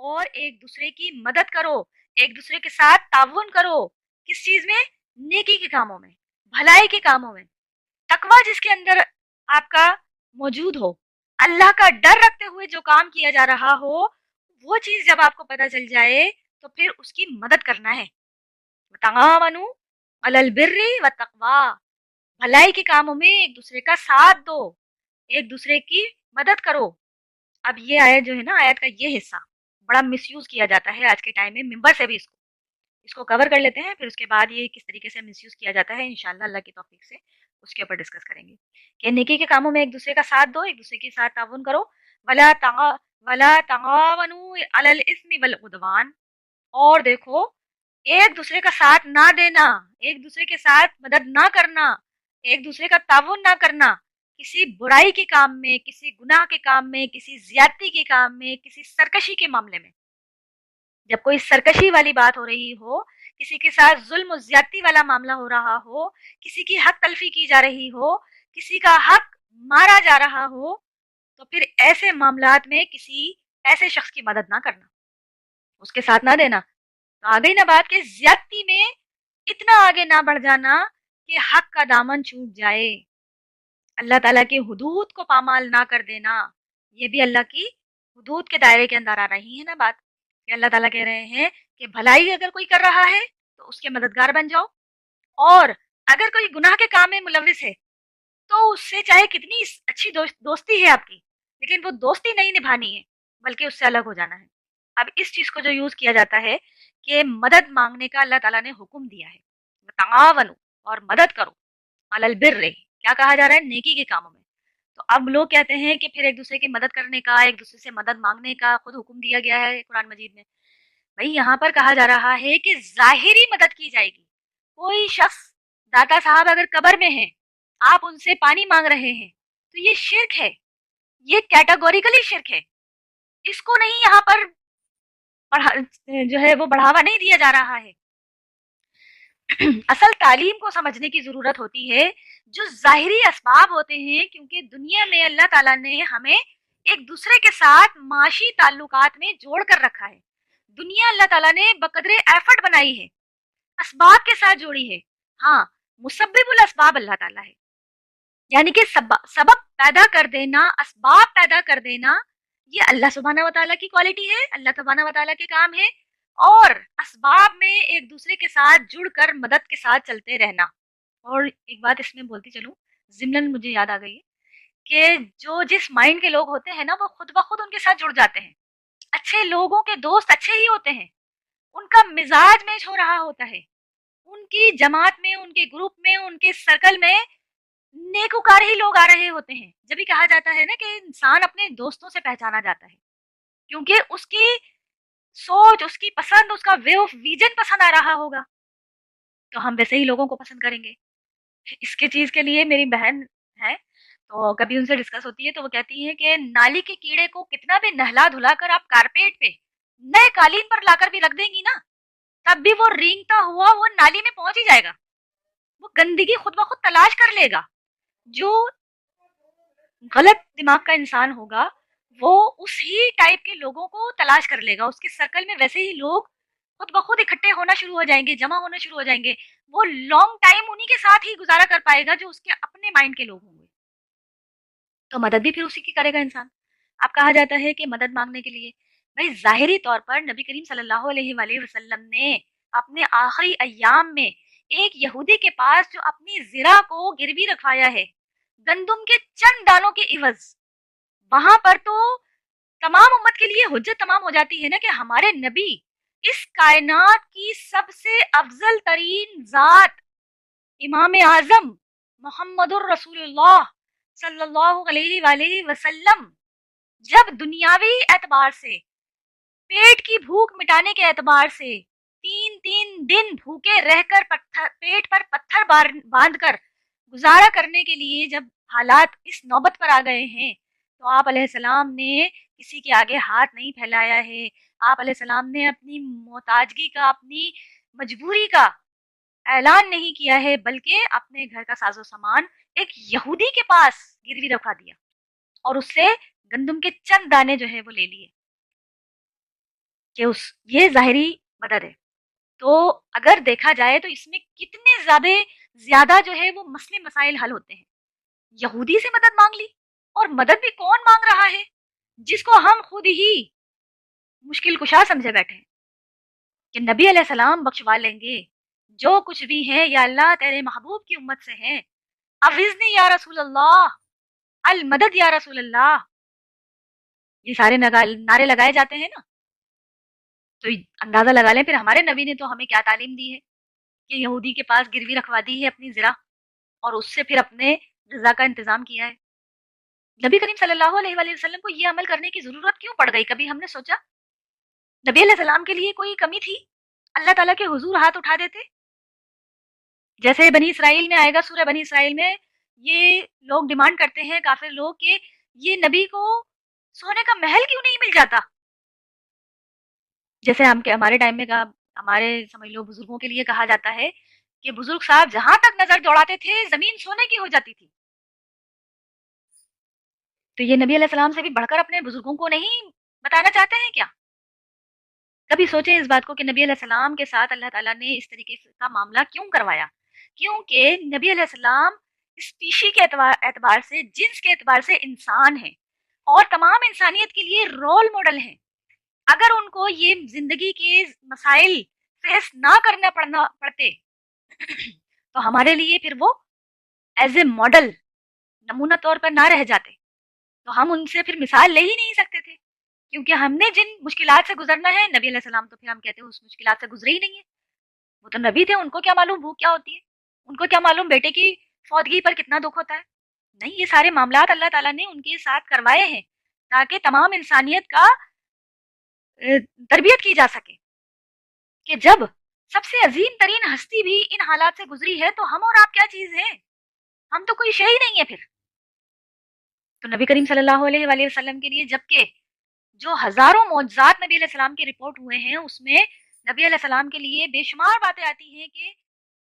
اور ایک دوسرے کی مدد کرو، ایک دوسرے کے ساتھ تعاون کرو۔ کس چیز میں؟ نیکی کے کاموں میں، بھلائی کے کاموں میں۔ تقوی جس کے اندر آپ کا موجود ہو، اللہ کا ڈر رکھتے ہوئے جو کام کیا جا رہا ہو، وہ چیز جب آپ کو پتہ چل جائے تو پھر اس کی مدد کرنا ہے۔ تعاونوا علی البر والتقوی، بھلائی کے کاموں میں ایک دوسرے کا ساتھ دو، ایک دوسرے کی مدد کرو۔ اب یہ آیت جو ہے نا، آیت کا یہ حصہ بڑا مس یوز کیا جاتا ہے آج کے ٹائم میں، ممبر سے بھی اس کو کور کر لیتے ہیں، پھر اس کے بعد یہ کس طریقے سے مس یوز کیا جاتا ہے انشاءاللہ اللہ کی توفیق سے اس کے اوپر ڈسکس کریں گے کہ نیکی کے کاموں میں ایک دوسرے کا ساتھ دو، ایک دوسرے کے ساتھ تعاون کرو۔ ولا تعاونوا علی الاثم والعدوان، اور دیکھو ایک دوسرے کا ساتھ نہ دینا، ایک دوسرے کے ساتھ مدد نہ کرنا، ایک دوسرے کا تعاون نہ کرنا کسی برائی کے کام میں، کسی گناہ کے کام میں، کسی زیادتی کے کام میں، کسی سرکشی کے معاملے میں۔ جب کوئی سرکشی والی بات ہو رہی ہو، کسی کے ساتھ ظلم و زیادتی والا معاملہ ہو رہا ہو، کسی کی حق تلفی کی جا رہی ہو، کسی کا حق مارا جا رہا ہو، تو پھر ایسے معاملات میں کسی ایسے شخص کی مدد نہ کرنا، اس کے ساتھ نہ دینا۔ تو آ گئی نا بات کہ زیادتی میں اتنا آگے نہ بڑھ جانا کہ حق کا دامن چھوٹ جائے، اللہ تعالیٰ کی حدود کو پامال نہ کر دینا۔ یہ بھی اللہ کی حدود کے دائرے کے اندر آ رہی ہے نا بات کہ اللہ تعالیٰ کہہ رہے ہیں کہ بھلائی اگر کوئی کر رہا ہے تو اس کے مددگار بن جاؤ، اور اگر کوئی گناہ کے کام میں ملوث ہے تو اس سے چاہے کتنی اچھی دوستی ہے آپ کی، لیکن وہ دوستی نہیں نبھانی ہے بلکہ اس سے الگ ہو جانا ہے۔ اب اس چیز کو جو یوز کیا جاتا ہے کہ مدد مانگنے کا اللہ تعالیٰ نے حکم دیا ہے، تعاونوا، اور مدد کرو، علی البر، کیا کہا جا رہا ہے؟ نیکی کے کاموں میں۔ تو اب لوگ کہتے ہیں کہ پھر ایک دوسرے کی مدد کرنے کا، ایک دوسرے سے مدد مانگنے کا خود حکم دیا گیا ہے قرآن مجید میں۔ بھائی یہاں پر کہا جا رہا ہے کہ ظاہری مدد کی جائے گی۔ کوئی شخص، داتا صاحب اگر قبر میں ہیں، آپ ان سے پانی مانگ رہے ہیں تو یہ شرک ہے، یہ کیٹاگوریکلی شرک ہے، اس کو نہیں یہاں پر جو ہے وہ بڑھاوا نہیں دیا جا رہا ہے۔ اصل تعلیم کو سمجھنے کی ضرورت ہوتی ہے، جو ظاہری اسباب ہوتے ہیں، کیونکہ دنیا میں اللہ تعالیٰ نے ہمیں ایک دوسرے کے ساتھ معاشی تعلقات میں جوڑ کر رکھا ہے۔ دنیا اللہ تعالیٰ نے بقدر ایفرٹ بنائی ہے، اسباب کے ساتھ جوڑی ہے۔ ہاں، مسبب الاسباب اللہ تعالیٰ ہے، یعنی کہ سبب پیدا کر دینا، اسباب پیدا کر دینا، یہ اللہ سبحانہ وتعالیٰ کی کوالٹی ہے، اللہ سبحانہ وتعالیٰ کے کام ہے۔ اور اسباب میں ایک دوسرے کے ساتھ جڑ کر مدد کے ساتھ چلتے رہنا۔ اور ایک بات اس میں بولتی چلوں، ضمناً مجھے یاد آ گئی ہے کہ جو جس مائنڈ کے لوگ ہوتے ہیں نا، وہ خود بخود ان کے ساتھ جڑ جاتے ہیں۔ اچھے لوگوں کے دوست اچھے ہی ہوتے ہیں، ان کا مزاج میچ ہو رہا ہوتا ہے، ان کی جماعت میں، ان کے گروپ میں، ان کے سرکل میں نیکوکار ہی لوگ آ رہے ہوتے ہیں۔ جب بھی کہا جاتا ہے نا کہ انسان اپنے دوستوں سے پہچانا جاتا ہے، کیونکہ اس کی سوچ، اس کی پسند، اس کا وے آف ویژن پسند آ رہا ہوگا، تو ہم ویسے ہی لوگوں کو پسند کریں گے۔ اس کے چیز کے لیے میری بہن ہے، تو کبھی ان سے ڈسکس ہوتی ہے تو وہ کہتی ہے کہ نالی کے کیڑے کو کتنا بھی نہلا دھلا کر آپ کارپیٹ پہ، نئے قالین پر لا کر بھی رکھ دیں گی نا، تب بھی وہ رینگتا ہوا وہ نالی میں پہنچ ہی جائے گا، وہ گندگی خود بخود تلاش کر لے گا۔ جو غلط دماغ کا انسان ہوگا وہ اسی ٹائپ کے لوگوں کو تلاش کر لے گا، اس کے سرکل میں ویسے ہی لوگ خود بخود اکٹھے ہونا شروع ہو جائیں گے، جمع ہونا شروع ہو جائیں گے۔ وہ لانگ ٹائم انہی کے ساتھ ہی گزارا کر پائے گا جو اس کے اپنے مائنڈ کے لوگ ہوں گے، تو مدد بھی پھر اسی کی کرے گا انسان۔ اب کہا جاتا ہے کہ مدد مانگنے کے لیے، بھائی ظاہری طور پر نبی کریم صلی اللہ علیہ وآلہ وسلم نے اپنے آخری ایام میں ایک یہودی کے پاس جو اپنی زرہ کو گروی رکھوایا ہے گندم کے چند دانوں کے عوض، وہاں پر تو تمام امت کے لیے حجت تمام ہو جاتی ہے نا کہ ہمارے نبی، اس کائنات کی سب سے افضل ترین ذات، امام اعظم محمد الرسول اللہ صلی اللہ علیہ وآلہ وسلم، جب دنیاوی اعتبار سے، پیٹ کی بھوک مٹانے کے اعتبار سے، تین تین دن بھوکے رہ کر پیٹ پر پتھر باندھ کر گزارا کرنے کے لیے جب حالات اس نوبت پر آ گئے ہیں، تو آپ علیہ السلام نے کسی کے آگے ہاتھ نہیں پھیلایا ہے، آپ علیہ السلام نے اپنی محتاجگی کا، اپنی مجبوری کا اعلان نہیں کیا ہے، بلکہ اپنے گھر کا ساز و سامان ایک یہودی کے پاس گروی رکھا دیا اور اس سے گندم کے چند دانے جو ہے وہ لے لیے۔ کہ یہ ظاہری مدد ہے. تو اگر دیکھا جائے تو اس میں کتنے زیادہ جو ہے وہ مسئلے مسائل حل ہوتے ہیں. یہودی سے مدد مانگ لی، اور مدد بھی کون مانگ رہا ہے؟ جس کو ہم خود ہی مشکل کشا سمجھے بیٹھے ہیں کہ نبی علیہ السلام بخشوا لیں گے جو کچھ بھی ہے، یا اللہ تیرے محبوب کی امت سے ہیں، اوزنی یا رسول اللہ، المدد یا رسول اللہ، یہ سارے نعرے لگائے جاتے ہیں نا. تو اندازہ لگا لیں پھر ہمارے نبی نے تو ہمیں کیا تعلیم دی ہے کہ یہودی کے پاس گروی رکھوا دی ہے اپنی زرہ، اور اس سے پھر اپنے غذا کا انتظام کیا ہے. نبی کریم صلی اللہ علیہ وآلہ وسلم کو یہ عمل کرنے کی ضرورت کیوں پڑ گئی؟ کبھی ہم نے سوچا؟ نبی علیہ السلام کے لیے کوئی کمی تھی؟ اللہ تعالیٰ کے حضور ہاتھ اٹھا دیتے. جیسے بنی اسرائیل میں آئے گا، سورہ بنی اسرائیل میں یہ لوگ ڈیمانڈ کرتے ہیں کافر لوگ کہ یہ نبی کو سونے کا محل کیوں نہیں مل جاتا؟ جیسے ہمارے ٹائم میں ہمارے سمجھ لو بزرگوں کے لیے کہا جاتا ہے کہ بزرگ صاحب جہاں تک نظر دوڑاتے تھے زمین سونے کی ہو جاتی تھی. تو یہ نبی علیہ السلام سے بھی بڑھ کر اپنے بزرگوں کو نہیں بتانا چاہتے ہیں کیا؟ کبھی سوچیں اس بات کو کہ نبی علیہ السلام کے ساتھ اللہ تعالیٰ نے اس طریقے کا معاملہ کیوں کروایا؟ کیونکہ نبی علیہ السلام اسپیشی کے اعتبار سے، جنس کے اعتبار سے انسان ہیں، اور تمام انسانیت کے لیے رول ماڈل ہیں. اگر ان کو یہ زندگی کے مسائل فیس نہ کرنا پڑتے تو ہمارے لیے پھر وہ ایز اے ماڈل نمونہ طور پر نہ رہ جاتے، تو ہم ان سے پھر مثال لے ہی نہیں سکتے تھے. کیونکہ ہم نے جن مشکلات سے گزرنا ہے، نبی علیہ السلام تو پھر ہم کہتے ہیں اس مشکلات سے گزرے ہی نہیں ہے. وہ تو نبی تھے، ان کو کیا معلوم بھوک کیا ہوتی ہے، ان کو کیا معلوم بیٹے کی فوتگی پر کتنا دکھ ہوتا ہے. نہیں، یہ سارے معاملات اللہ تعالیٰ نے ان کے ساتھ کروائے ہیں تاکہ تمام انسانیت کا تربیت کی جا سکے کہ جب سب سے عظیم ترین ہستی بھی ان حالات سے گزری ہے تو ہم اور آپ کیا چیز ہیں؟ ہم تو کوئی شے ہی نہیں ہے پھر. تو نبی کریم صلی اللہ علیہ وآلہ وسلم کے لیے جبکہ جو ہزاروں معجزات نبی علیہ السلام کے رپورٹ ہوئے ہیں، اس میں نبی علیہ السلام کے لیے بے شمار باتیں آتی ہیں کہ